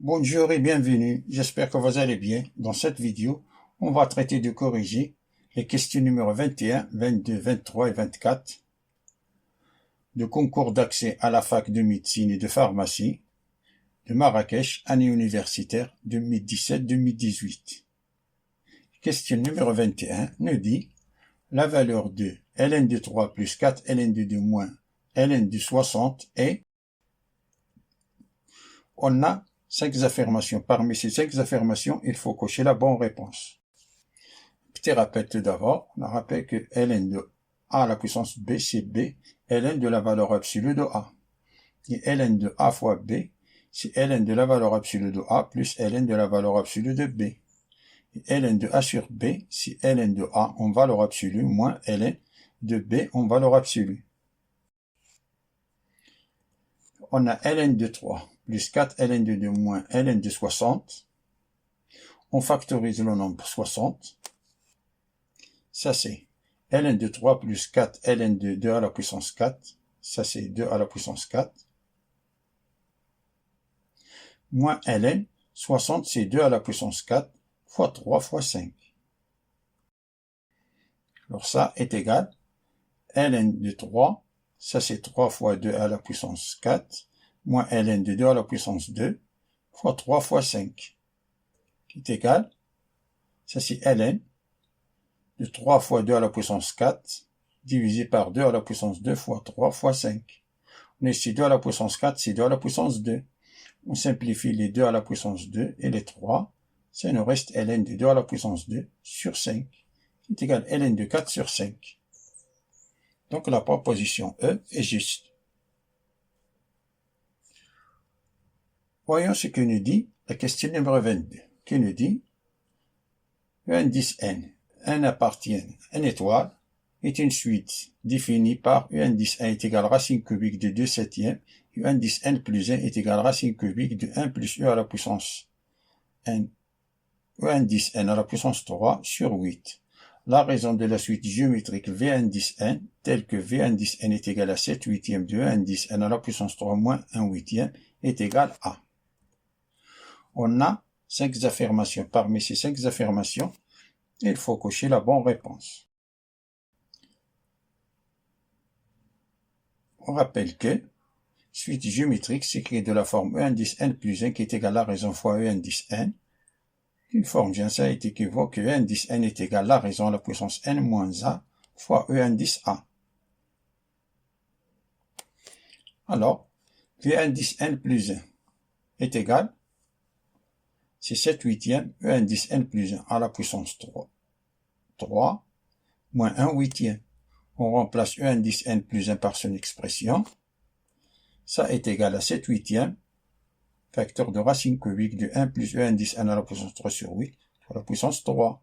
Bonjour et bienvenue, j'espère que vous allez bien. Dans cette vidéo, on va traiter de corriger les questions numéro 21, 22, 23 et 24 de concours d'accès à la fac de médecine et de pharmacie de Marrakech, année universitaire 2017-2018. Question numéro 21 nous dit la valeur de ln de 3 plus 4 ln de 2 moins ln de 60 est... On a 5 affirmations. Parmi ces 5 affirmations, il faut cocher la bonne réponse. Petit rappel tout d'abord, on rappelle que ln de a à la puissance b, c'est b, ln de la valeur absolue de a. Et ln de a fois b, c'est ln de la valeur absolue de a plus ln de la valeur absolue de b. Et ln de a sur b, c'est ln de a en valeur absolue moins ln de b en valeur absolue. On a ln de 3 plus 4 ln de 2 moins ln de 60. On factorise le nombre 60. Ça c'est ln de 3 plus 4 ln de 2 à la puissance 4. Ça c'est 2 à la puissance 4. Moins ln, 60 c'est 2 à la puissance 4 fois 3 fois 5. Alors ça est égal ln de 3, ça c'est 3 fois 2 à la puissance 4, moins ln de 2 à la puissance 2, fois 3 fois 5, qui est égal, ça c'est ln de 3 fois 2 à la puissance 4, divisé par 2 à la puissance 2 fois 3 fois 5. On est ici 2 à la puissance 4, c'est 2 à la puissance 2. On simplifie les 2 à la puissance 2 et les 3, ça nous reste ln de 2 à la puissance 2 sur 5, qui est égal ln de 4 sur 5. Donc la proposition E est juste. Voyons ce que nous dit la question numéro 22, qui nous dit un indice n, n appartient à une étoile, est une suite définie par u indice 1 est égal à racine cubique de 2 septièmes, u indice n plus 1 est égal à racine cubique de 1 plus u à la puissance n, u indice n à la puissance 3 sur 8. La raison de la suite géométrique v indice n, telle que v indice n est égal à 7 huitièmes de u indice n à la puissance 3 moins 1 huitième, est égal à... On a 5 affirmations. Parmi ces 5 affirmations, il faut cocher la bonne réponse. On rappelle que suite géométrique s'écrit de la forme e indice n plus 1 qui est égal à la raison fois e indice n. Une forme bien ça est équivoque que e indice n est égal à la raison à la puissance n moins a fois e indice a. Alors, v indice n plus 1 est égal, c'est 7 huitièmes e indice n plus 1 à la puissance 3 moins 1 huitième. On remplace e indice n plus 1 par son expression. Ça est égal à 7 huitièmes, facteur de racine cubique de 1 plus e indice n à la puissance 3 sur 8, à la puissance 3.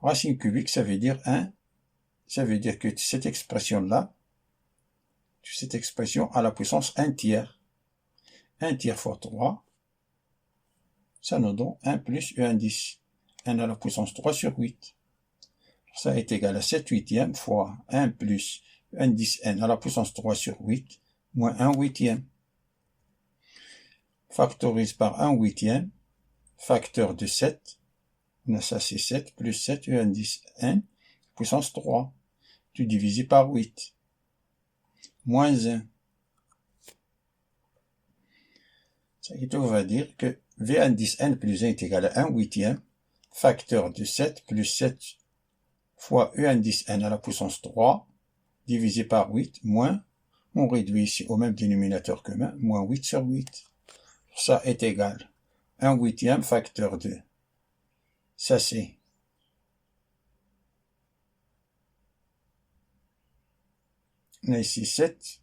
Racine cubique, ça veut dire 1, ça veut dire que cette expression-là, cette expression à la puissance 1 tiers. 1 tiers fois 3, ça nous donne 1 plus e indice n à la puissance 3 sur 8. Ça est égal à 7 huitièmes fois 1 plus e indice n à la puissance 3 sur 8, moins 1 huitième. Factorise par 1 huitième, facteur de 7, on a ça c'est 7 plus 7 e indice n, puissance 3, tout divisé par 8, moins 1. Ça va dire que v indice n plus 1 est égal à 1 huitième, facteur de 7 plus 7 fois e indice n à la puissance 3, divisé par 8, moins, on réduit ici au même dénominateur commun, moins 8 sur 8. Ça est égal 1 huitième facteur de, ça c'est on a ici 7,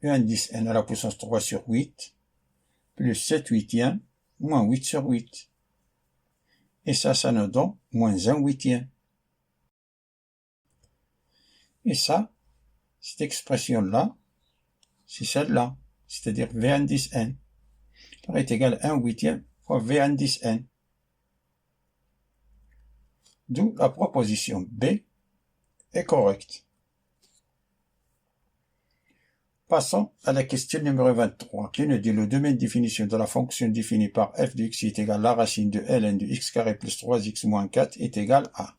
e indice n à la puissance 3 sur 8, plus 7 huitièmes, moins 8 sur 8. Et ça nous donne moins 1 huitième. Et ça, cette expression-là, c'est celle-là, c'est-à-dire v indice n. Ça est égal à 1 huitième fois v indice n. D'où la proposition B est correcte. Passons à la question numéro 23, qui nous dit le domaine de définition de la fonction définie par f de x est égal à la racine de ln de x carré plus 3x moins 4 est égal à.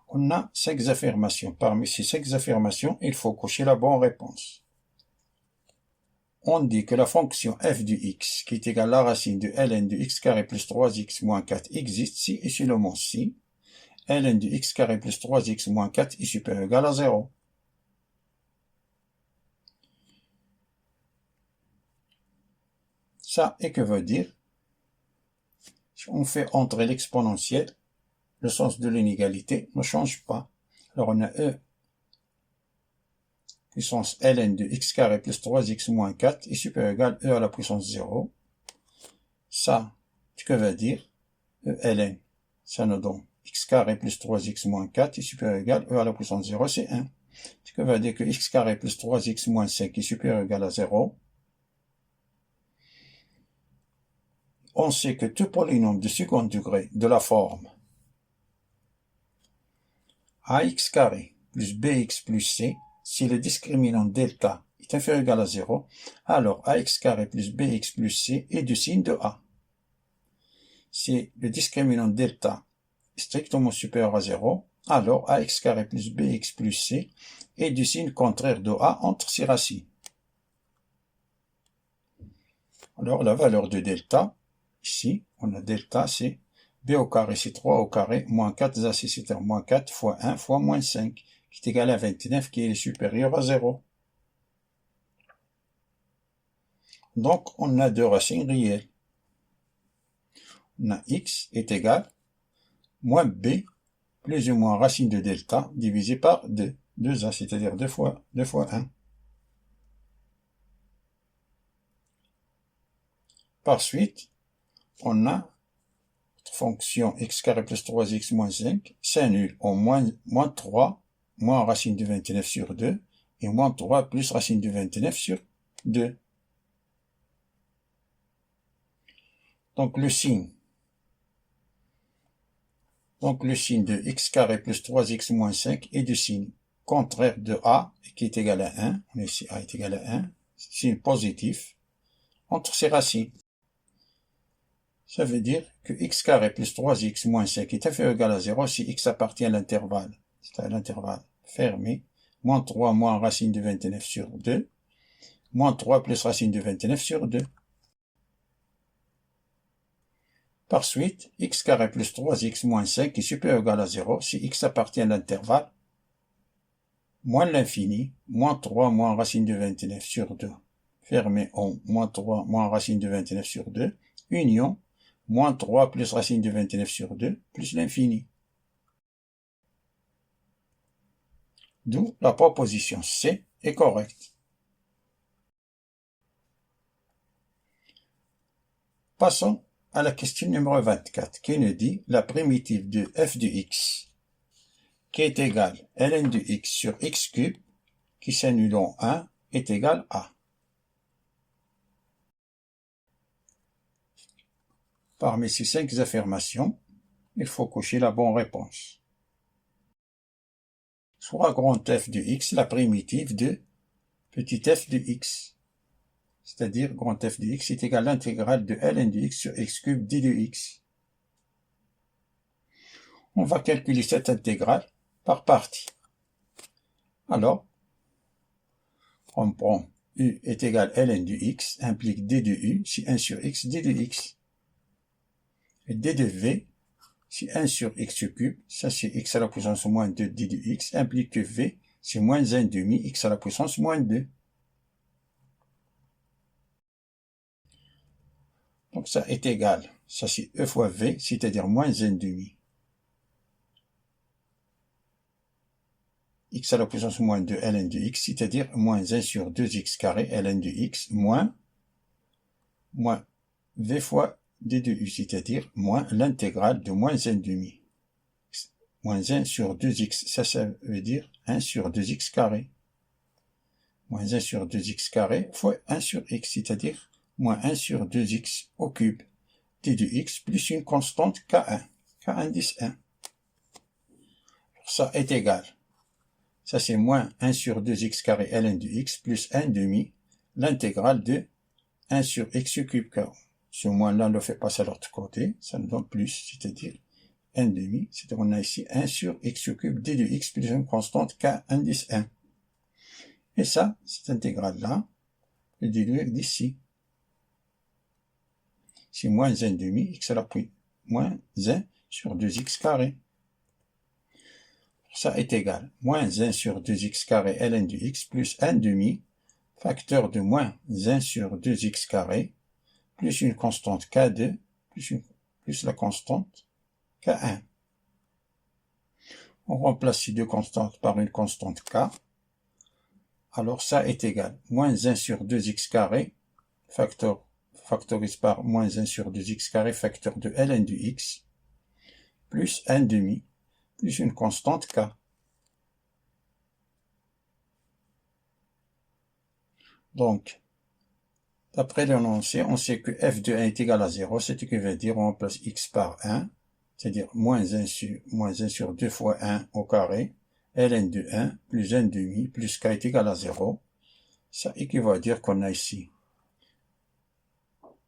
On a 5 affirmations. Parmi ces 5 affirmations, il faut cocher la bonne réponse. On dit que la fonction f de x, qui est égale à la racine de ln de x carré plus 3x moins 4, existe si et seulement si ln de x carré plus 3x moins 4 est supérieur ou égal à 0. Ça, et que veut dire? Si on fait entrer l'exponentielle, le sens de l'inégalité ne change pas. Alors on a e puissance ln de x carré plus 3x moins 4 est supérieur ou égal à e à la puissance 0. Ça, ce que veut dire e ln, ça nous donne x carré plus 3x moins 4 est supérieur ou égal à e à la puissance 0, c'est 1. Ce que veut dire que x carré plus 3x moins 5 est supérieur ou égal à 0. On sait que tout polynôme de second degré de la forme ax carré plus bx plus c, si le discriminant delta est inférieur ou égal à 0, alors ax carré plus bx plus c est du signe de a. Si le discriminant delta est strictement supérieur à 0, alors ax carré plus bx plus c est du signe contraire de a entre ses racines. Alors la valeur de delta, ici, on a delta, c'est b au carré, c'est 3 au carré, moins 4, c'est moins 4 fois 1 fois moins 5, qui est égal à 29, qui est supérieur à 0. Donc, on a deux racines réelles. On a x est égal moins b plus ou moins racine de delta divisé par 2. 2a, c'est-à-dire 2 fois 1. Par suite, on a notre fonction x carré plus 3x moins 5 s'annule en moins 3 moins racine de 29 sur 2 et moins 3 plus racine de 29 sur 2. Donc le signe de x carré plus 3x moins 5 est du signe contraire de a qui est égal à 1. On a ici a est égal à 1. Signe positif entre ses racines. Ça veut dire que x carré plus 3x moins 5 est inférieur ou égal à 0 si x appartient à l'intervalle. C'est à l'intervalle fermé. Moins 3 moins racine de 29 sur 2. Moins 3 plus racine de 29 sur 2. Par suite, x carré plus 3x moins 5 est supérieur ou égal à 0 si x appartient à l'intervalle moins l'infini, moins 3 moins racine de 29 sur 2, fermé en moins 3 moins racine de 29 sur 2, union, moins 3 plus racine de 29 sur 2, plus l'infini. D'où la proposition C est correcte. Passons à la question numéro 24, qui nous dit la primitive de f de x, qui est égale ln de x sur x cube, qui s'annule en 1, est égale à. Parmi ces 5 affirmations, il faut cocher la bonne réponse. Soit grand f de x, la primitive de petit f de x. C'est-à-dire grand f de x est égal à l'intégrale de ln de x sur x cube d de x. On va calculer cette intégrale par partie. Alors, on prend u est égal à ln de x, implique d de u, si 1 sur x, d de x. Et d de v, si 1 sur x cube, ça c'est x à la puissance moins 2 d de x, implique que v, c'est moins 1 demi x à la puissance moins 2. Donc ça est égal, ça c'est e fois v, c'est-à-dire moins 1 demi. X à la puissance moins 2 ln de x, c'est-à-dire moins 1 sur 2x carré ln de x, moins v fois d de u, c'est-à-dire moins l'intégrale de moins 1 demi. Moins 1 sur 2x, ça veut dire 1 sur 2x carré. Moins 1 sur 2x carré fois 1 sur x, c'est-à-dire moins 1 sur 2x au cube. d de x plus une constante k1, k indice 1. Ça est égal. Ça, c'est moins 1 sur 2x carré ln de x plus 1 demi l'intégrale de 1 sur x cube. Ce moins-là, on le fait passer à l'autre côté. Ça nous donne plus, c'est-à-dire 1 demi. C'est-à-dire qu'on a ici 1 sur x cube d de x plus une constante k indice 1. Et ça, cette intégrale-là, je vais déduire d'ici. C'est moins 1 demi, x à la puis moins 1 sur 2x carré. Ça est égal. Moins 1 sur 2x carré ln de x plus 1 demi, facteur de moins 1 sur 2x carré, plus une constante k2, plus la constante k1. On remplace ces deux constantes par une constante k. Alors ça est égal. Moins 1 sur 2x carré, factorise par moins 1 sur 2x carré, facteur de ln de x, plus 1 demi, plus une constante k. Donc, d'après l'énoncé, on sait que f de 1 est égal à 0, ce qui veut dire on remplace x par 1, c'est-à-dire moins 1 sur 2 fois 1 au carré, ln de 1 plus 1 demi plus k est égal à 0. Ça équivaut à dire qu'on a ici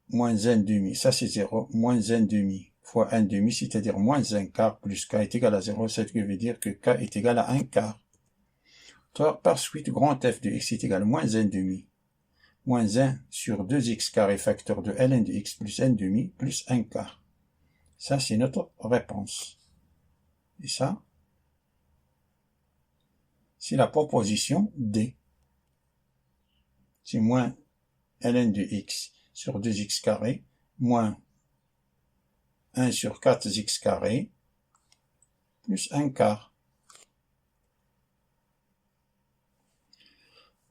moins 1 demi, ça c'est 0, moins 1 demi fois 1 demi, c'est-à-dire moins 1 quart plus k est égal à 0, ce qui veut dire que k est égal à 1 quart. Par suite, grand f de x est égal à moins 1 demi, moins 1 sur 2x carré facteur de ln de x plus 1 demi plus 1 quart. Ça, c'est notre réponse. Et ça, c'est la proposition D. C'est moins ln de x sur 2x carré moins 1 sur 4x carré plus 1 quart.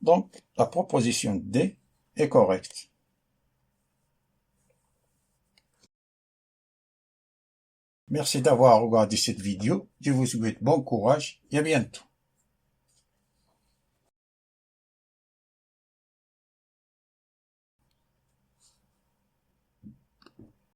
Donc, la proposition D est correcte. Merci d'avoir regardé cette vidéo. Je vous souhaite bon courage et à bientôt.